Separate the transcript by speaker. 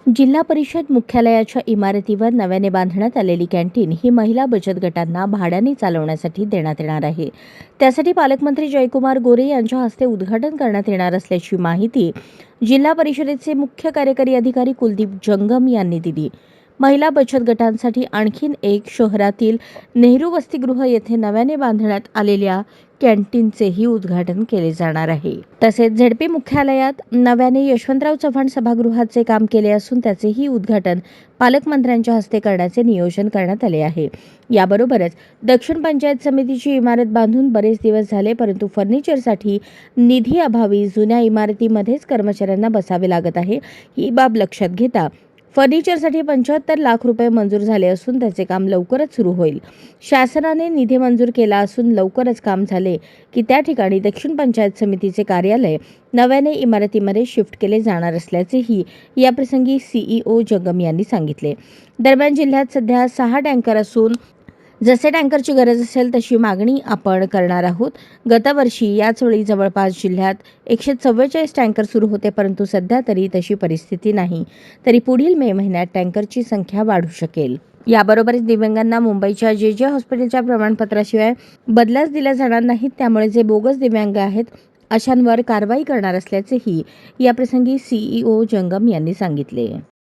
Speaker 1: जिल्हा परिषद मुख्यालयाच्या इमारतीवर नव्याने बांधण्यात आलेली कॅन्टीन ही महिला बचत गटांना भाड्याने चालवण्यासाठी देण्यात येणार आहे. त्यासाठी पालकमंत्री जयकुमार गोरे यांच्या हस्ते उद्घाटन करण्यात येणार असल्याची माहिती जिल्हा परिषदेचे मुख्य कार्यकारी अधिकारी कुलदीप जंगम यांनी दिली. महिला बचत गटांसाठी आणखीन एक शहरातील नेहरू वसतिगृह येथे नव्याने बांधण्यात आलेल्या कॅन्टीनचेही उद्घाटन केले जाणार आहे. तसेच झेडपी मुख्यालयात नव्याने यशवंतराव चव्हाण सभागृहाचे काम केले असून त्याचेही उद्घाटन पालकमंत्र्यांच्या हस्ते करण्याचे नियोजन करण्यात आले आहे. याबरोबरच दक्षिण पंचायत समितीची इमारत बांधून बरेच दिवस झाले, परंतु फर्निचरसाठी निधी अभावी जुन्या इमारतीमध्येच कर्मचाऱ्यांना बसावे लागत आहे. ही बाब लक्षात घेता फर्निचरसाठी 75 लाख रुपये मंजूर झाले असून त्याचे काम लवकरच सुरू होईल. शासनाने निधी मंजूर केला असून लवकरच काम झाले की त्या ठिकाणी दक्षिण पंचायत समितीचे कार्यालय नव्याने इमारतीमध्ये शिफ्ट केले जाणार असल्याचेही याप्रसंगी सीईओ जंगम यांनी सांगितले. दरम्यान जिल्ह्यात सध्या 6 टँकर असून जसे टँकरची गरज असेल तशी मागणी आपण करणार आहोत. गतवर्षी याच वेळी जवळपास जिल्ह्यात 144 टँकर सुरू होते, परंतु सध्या तरी तशी परिस्थिती नाही. तरी पुढील मे महिन्यात टँकरची संख्या वाढू शकेल. याबरोबरच दिव्यांगांना मुंबईच्या जे हॉस्पिटलच्या प्रमाणपत्राशिवाय बदल्याच दिल्या जाणार नाहीत. त्यामुळे जे बोगस दिव्यांग आहेत अशांवर कारवाई करणार असल्याचेही याप्रसंगी सीईओ जंगम यांनी सांगितले.